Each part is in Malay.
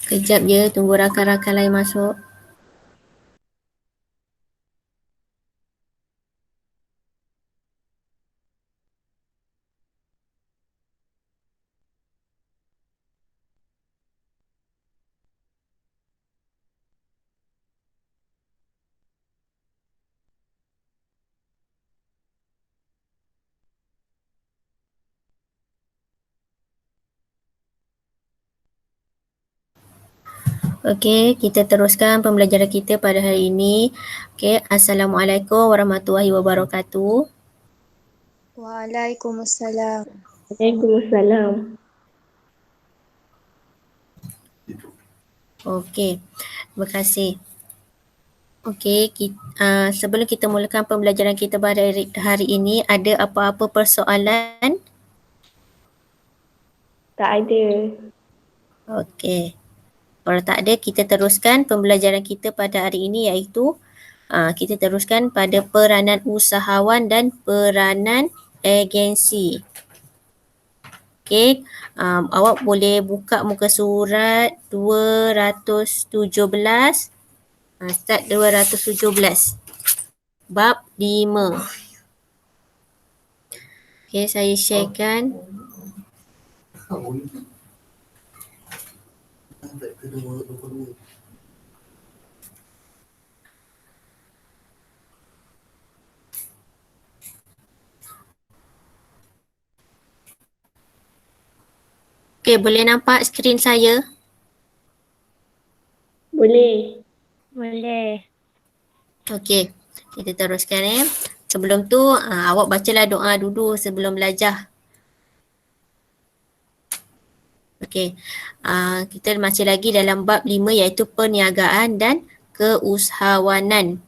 Kejap je, tunggu rakan-rakan lain masuk. Okey, kita teruskan pembelajaran kita pada hari ini. Okey, Assalamualaikum warahmatullahi wabarakatuh. Waalaikumsalam. Waalaikumsalam. Okey, terima kasih. Okey, sebelum kita mulakan pembelajaran kita pada hari ini, ada apa-apa persoalan? Tak ada. Okey. Kalau tak ada, kita teruskan pembelajaran kita pada hari ini iaitu kita teruskan pada peranan usahawan dan peranan agensi. Okey, awak boleh buka muka surat 217, start 217, bab 5. Okey, saya sharekan. Okey, boleh nampak skrin saya? Boleh. Boleh. Okey, kita teruskan. Sebelum tu, awak bacalah doa dulu sebelum belajar. Okey, kita masih lagi dalam bab 5 iaitu perniagaan dan keusahawanan.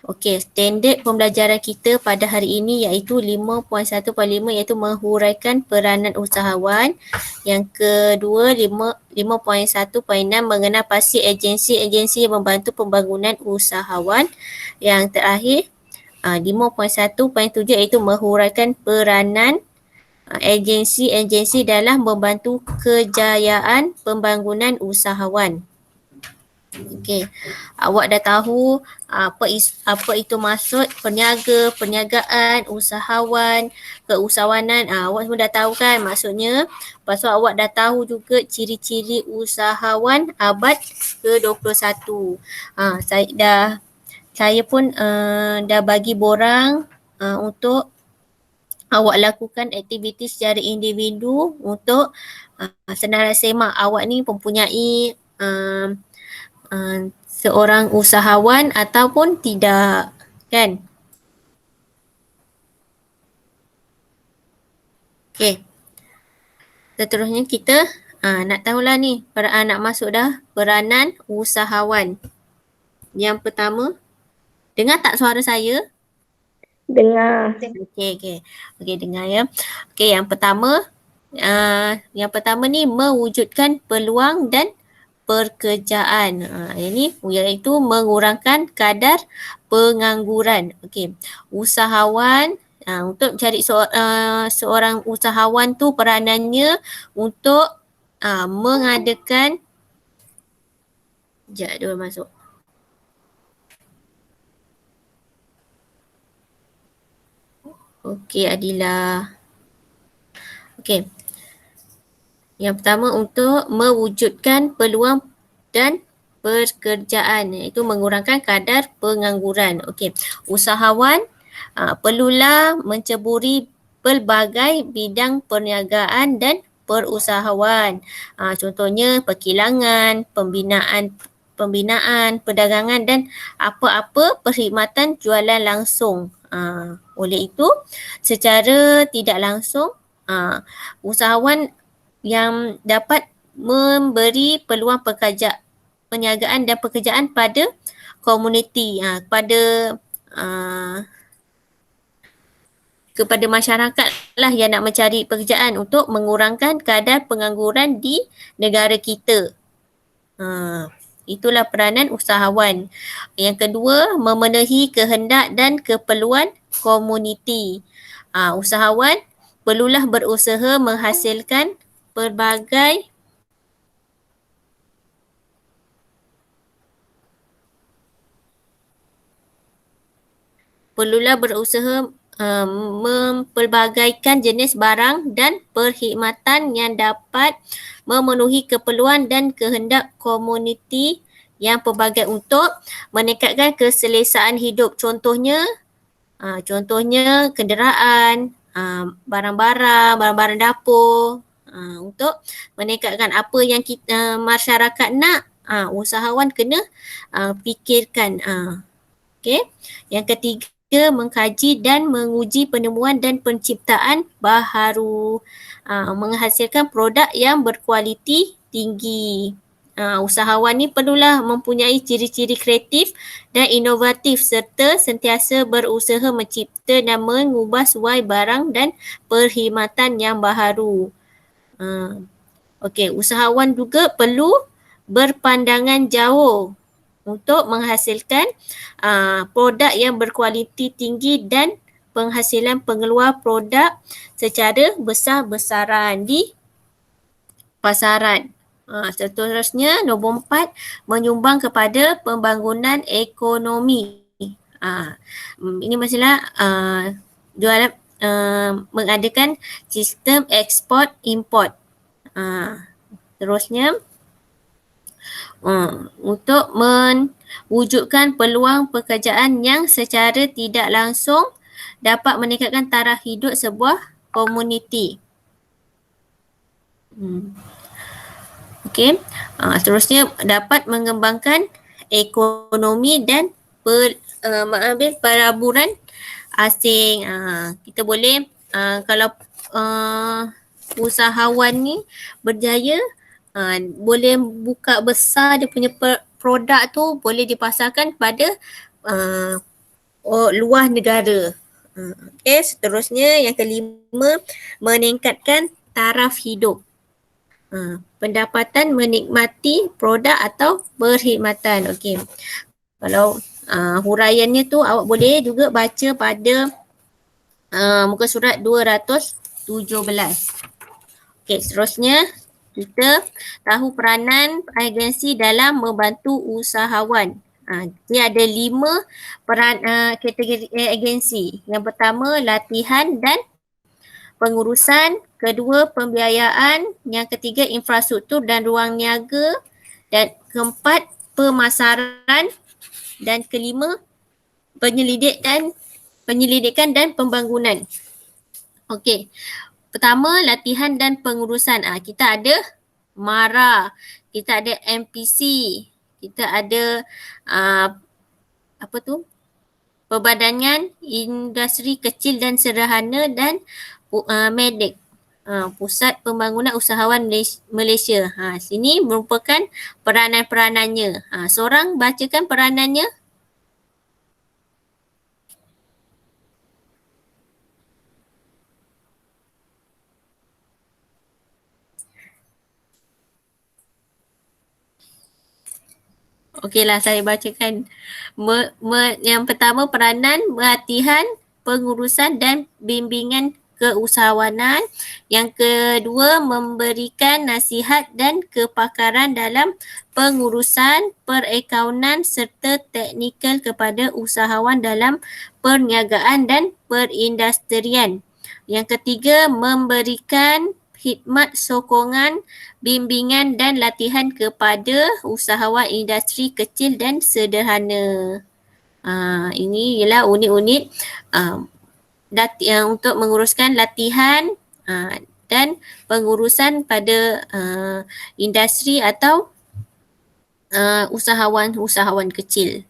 Okey, standard pembelajaran kita pada hari ini iaitu 5.1.5 iaitu menghuraikan peranan usahawan. Yang kedua 5.1.6 mengenal pasti agensi-agensi yang membantu pembangunan usahawan. Yang terakhir 5.1.7 iaitu menghuraikan peranan agensi-agensi dalam membantu kejayaan pembangunan usahawan. Okey, awak dah tahu apa itu maksud peniaga, perniagaan, usahawan, keusahawanan. Awak semua dah tahu kan maksudnya. Lepas tu awak dah tahu juga ciri-ciri usahawan abad ke-21. Saya pun dah bagi borang untuk awak lakukan aktiviti secara individu untuk senarai semak awak ni mempunyai seorang usahawan ataupun tidak, kan? Okey. Seterusnya kita nak tahulah ni, nak masuk dah peranan usahawan. Yang pertama, dengar tak suara saya? Dengar. Okey, dengar ya. Okey, yang pertama ni mewujudkan peluang dan pekerjaan. Ini iaitu mengurangkan kadar pengangguran. Okey. Usahawan untuk cari seorang usahawan tu peranannya untuk mengadakan sekejap dia masuk. Okey, Adila. Okey. Yang pertama untuk mewujudkan peluang dan pekerjaan iaitu mengurangkan kadar pengangguran. Okey, usahawan perlulah menceburi pelbagai bidang perniagaan dan perusahawan. Contohnya perkilangan, pembinaan, perdagangan dan apa-apa perkhidmatan jualan langsung. Oleh itu, secara tidak langsung usahawan yang dapat memberi peluang perniagaan dan pekerjaan pada komuniti, kepada masyarakat lah yang nak mencari pekerjaan untuk mengurangkan kadar pengangguran di negara kita. Itulah peranan usahawan. Yang kedua, memenuhi kehendak dan keperluan komuniti. Usahawan perlulah berusaha menghasilkan pelbagai perlulah berusaha mempelbagaikan jenis barang dan perkhidmatan yang dapat memenuhi keperluan dan kehendak komuniti yang pelbagai untuk meningkatkan keselesaan hidup. Contohnya kenderaan, barang-barang dapur, untuk meningkatkan apa yang kita masyarakat nak, usahawan kena fikirkan. Okey. Yang ketiga, mengkaji dan menguji penemuan dan penciptaan baharu, menghasilkan produk yang berkualiti tinggi. Usahawan ni perlulah mempunyai ciri-ciri kreatif dan inovatif serta sentiasa berusaha mencipta dan mengubah suai barang dan perkhidmatan yang baharu. Okey, usahawan juga perlu berpandangan jauh untuk menghasilkan produk yang berkualiti tinggi dan penghasilan pengeluar produk secara besar-besaran di pasaran. Seterusnya, nombor 4, menyumbang kepada pembangunan ekonomi. Ini masalah jualan, mengadakan sistem ekspor import. Terusnya, untuk mewujudkan peluang pekerjaan yang secara tidak langsung dapat meningkatkan taraf hidup sebuah komuniti. Okey, seterusnya dapat mengembangkan ekonomi dan mengambil pelaburan asing. Kita boleh kalau usahawan ni berjaya, boleh buka besar dia punya produk tu, boleh dipasarkan pada luar negara. Okey, seterusnya yang kelima, meningkatkan taraf hidup. Pendapatan menikmati produk atau perkhidmatan. Okey. Kalau huraiannya tu awak boleh juga baca pada muka surat 217. Okey, seterusnya kita tahu peranan agensi dalam membantu usahawan. Dia ada 5 kategori agensi. Yang pertama, latihan dan pengurusan, kedua pembiayaan, yang ketiga infrastruktur dan ruang niaga, dan keempat pemasaran, dan kelima penyelidikan dan pembangunan. Okey. Pertama, latihan dan pengurusan. Kita ada MARA, kita ada MPC, kita ada Perbadangan Industri Kecil dan Sederhana, dan MEDEC, Pusat Pembangunan Usahawan Malaysia. Sini merupakan peranan-peranannya. Seorang bacakan peranannya. Okeylah, saya bacakan. Yang pertama, peranan pelatihan, pengurusan dan bimbingan keusahawanan. Yang kedua, memberikan nasihat dan kepakaran dalam pengurusan perakaunan serta teknikal kepada usahawan dalam perniagaan dan perindustrian. Yang ketiga, memberikan khidmat sokongan, bimbingan dan latihan kepada usahawan industri kecil dan sederhana. Ini ialah unit-unit untuk menguruskan latihan dan pengurusan pada industri atau usahawan kecil.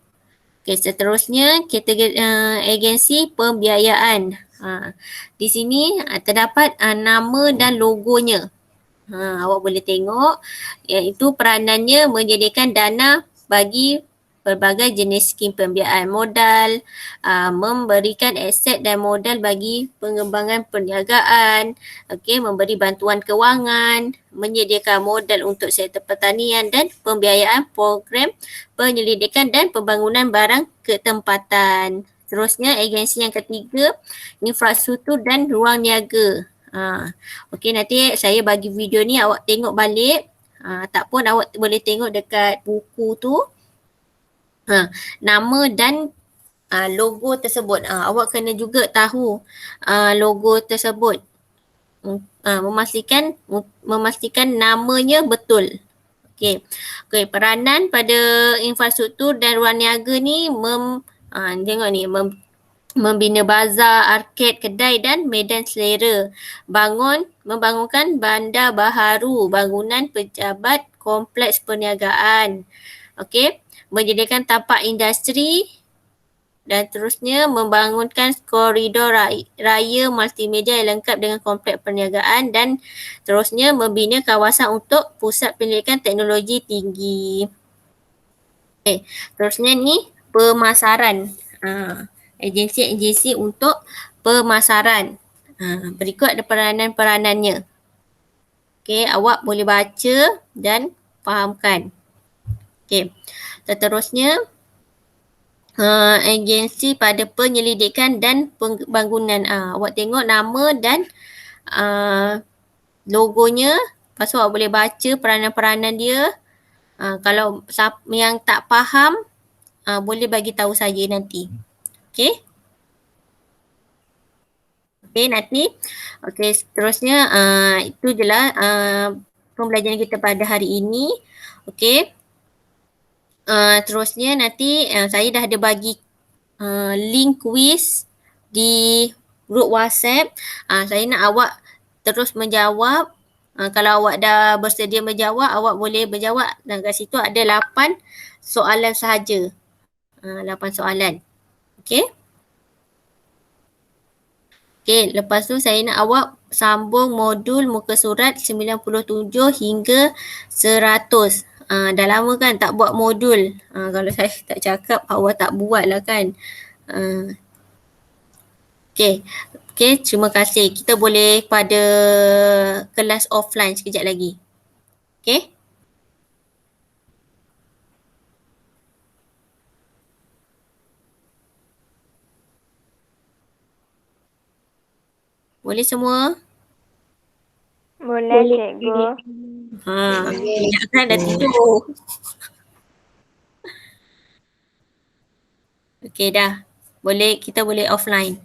Okay, seterusnya kategori agensi pembiayaan. Di sini terdapat nama dan logonya. Awak boleh tengok, iaitu peranannya menyediakan dana bagi pelbagai jenis skim pembiayaan modal, memberikan aset dan modal bagi pengembangan perniagaan, memberi bantuan kewangan, menyediakan modal untuk sektor pertanian dan pembiayaan program penyelidikan dan pembangunan barang ketempatan. Seterusnya, agensi yang ketiga, infrastruktur dan ruang niaga. Okey, nanti saya bagi video ni awak tengok balik. Tak pun awak boleh tengok dekat buku tu. Nama dan logo tersebut. Awak kena juga tahu logo tersebut. Memastikan namanya betul. Okey. Okey, peranan pada infrastruktur dan ruang niaga ni tengok ni membina bazar, arcade, kedai dan medan selera. Membangunkan bandar baharu, bangunan pejabat, kompleks perniagaan. Okey, menyediakan tapak industri dan terusnya membangunkan koridor raya multimedia yang lengkap dengan kompleks perniagaan dan terusnya membina kawasan untuk pusat pendidikan teknologi tinggi. Okay. Terusnya ni pemasaran. Agensi-agensi untuk pemasaran. Berikut ada peranan-peranannya. Okay, awak boleh baca dan fahamkan. Okay. Seterusnya agensi pada penyelidikan dan pembangunan. Awak tengok nama dan logonya, lepas tu awak boleh baca peranan-peranan dia. Kalau yang tak faham, boleh bagi tahu saya nanti. Okey? Okey, nanti. Okey, seterusnya itu je lah pembelajaran kita pada hari ini. Okey. Terusnya nanti saya dah ada bagi link quiz di grup WhatsApp. Saya nak awak terus menjawab. Kalau awak dah bersedia menjawab, awak boleh berjawab. Dan kat situ ada 8 soalan sahaja. 8 soalan. Okey? Okey, lepas tu saya nak awak sambung modul muka surat 97 hingga 100. Dah lama kan tak buat modul. Kalau saya tak cakap, awak tak buat lah kan. Okey. Okey, terima kasih. Kita boleh pada kelas offline sekejap lagi. Okey? Boleh semua? Boleh, cikgu. Ingat kan dah tidur. Okey dah. Kita boleh offline.